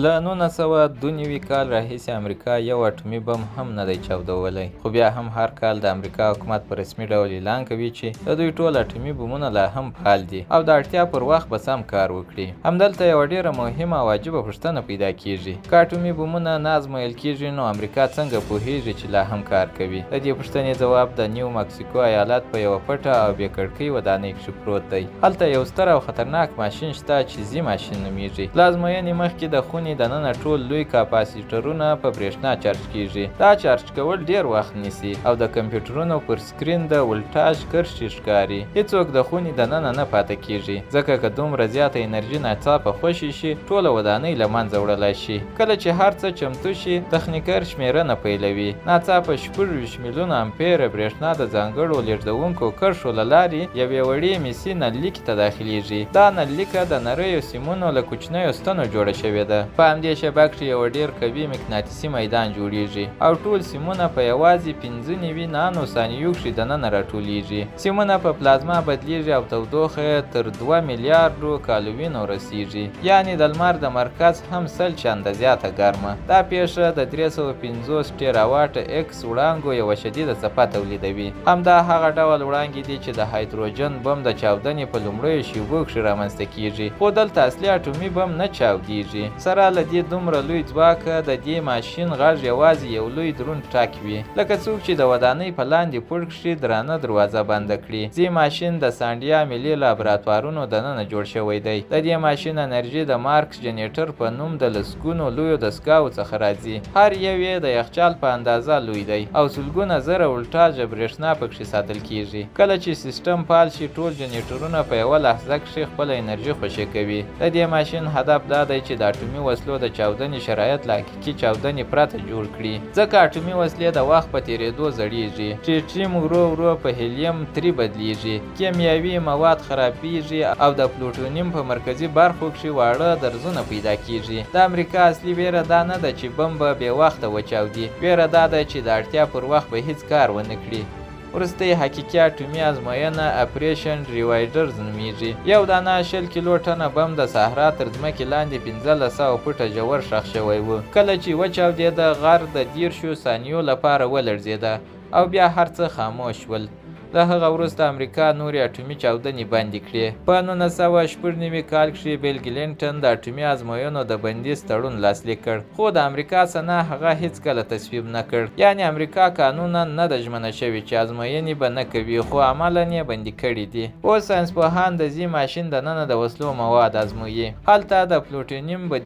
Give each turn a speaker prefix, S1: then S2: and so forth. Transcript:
S1: له 1992 کال راهیسې امریکا یو اټومي بم هم نه دی چاودولی، خو بیا هم هر کال د امریکا حکومت په رسمي ډول اعلان کوي چې د دوی ټول اټومي بمونه لا هم فعال دي او د اړتیا پر وخت به سم کار وکړي. همدلته یوه ډیره مهمه او عجیبه پوښتنه پیدا کیږي: که اټومي بمونه نه ازمویل کیږي نو امریکا څنګه پوهیږي چې لا هم کار کوي؟ د دې پوښتنې ځواب د نیو مکسیکو ایالت په یوه پټه او بې کړکۍ ودانۍ کښې پروت دی. هلته یو ستر او خطرناک ماشین شته چې زی ماشین نومیږي. له ازموینې مخکې د خونې دننه ټول لوی کاپاسیټرونه په برېښنا چارج کیږي. دا چارج کول ډیر وخت نیسي او د کمپیوټرونو پر سکرین د ولټاژ کرښې ښکاري. هیڅوک د خونې دننه نه پاتې کیږي، ځکه که دومره زیاته انرژي ناڅاپه خوشې شي ټوله ودانۍ له منځه وړلی شي. کله چې هر څه چمتو شي تخنیکر شمیرنه پیلوي. ناڅاپه 26 میلیونه امپیره برېښنا د ځانګړو لیږدونکو کرښو له لارې یوې وړې مسي نللیکې ته داخلیږي. دا نللیکه د نریو سیمونو له کوچنیو ستنو جوړه شوې ده. په همدې شبکه کښې یو ډېر قوي مقناطیسي میدان جوړیږي او ټول سیمونه په یوازې 95 نانو ثانیو کښې دننه راټولیږي. سیمونه په پلازما بدلیږي او تودوخه یې تر 2 میلیارډو کالوینو رسیږي، یعنې د لمر د مرکز هم 100 چنده زیاته ګرمه. دا پیښه د 350 ټیراواټه ایکس وړانګو یوه شدیده څپه تولیدوي. همدا هغه ډول وړانګې دي چې د هایدروجن بم د چاودنې په لومړیو شیبو کښې رامنځته کیږي، خو دلته اصلي اټومي بم نه چاودیږي. سره له دې دومره لوی ځواکه د دې ماشین غږ یوازې یو لوی دروند ټک وي، لکه څوک چې د ودانۍ په لاندې پوړ کښې درانه دروازه بنده کړي. دې ماشین د سانډیا ملي لابراتوارونو دننه جوړ شوی دی. د دې ماشین انرژي د مارکس جنریټر په نوم د لسګونو لویو دستګاوو څخه راځي. هر یو یې د یخچال په اندازه لوی دی او سلګونه زره ولټاژه برېښنا پکښې ساتل کیږي. کله چې سیسټم فعال شي ټول جنریټرونه په یوه لحظه کښې خپله انرژي خوشې کوي. د دې ماشین هدف دا دی چې د اټومي وسلو د چاودنې شرایط له حقیقي چاودنې پرته جوړ کړي، ځکه اټومي وسلې د وخت په تېرېدو زړیږي. ټریټیم ورو ورو په هیلیم 3 بدلیږي، کیمیاوي مواد خرابیږي او د پلوټونیم په مرکزي برخو کښې واړه درزونه پیدا کیږي. د امریکا اصلي ویره دا نه ده چې بم به بې وخته وچاودي، ویره دا ده چې د اړتیا پر وخت به هیڅ کار ونه کړي. وروستی حقیقي اټومي ازموینه اپریشن ریوایډرز نومیږي. یو دانه 20 کیلو ټنه بم د صحرا تر ځمکې لاندې 1500 فوټه ژور ښخ شوی و. کله چې وچاودېده غر د 30 ثانیو لپاره ولړزېده او بیا هر څه خاموش شول. د هغه وروسته امریکا نورې اټومي چاودنې بندې کړې. په 1996 کال کښې بیل کلینټن د اټومي ازموینو د بندیز تړون لاسلیک کړ، خو د امریکا سنا هغه هیڅکله تصویب نه کړ. یعنې امریکا قانونا نه ده ژمنه شوې چې ازموینې به نه کوي، خو عملاً یې بندي کړي دي. اوس ساینسپوهان د زی ماشین دننه د وسلو مواد ازمويي. هلته د پلوټونیم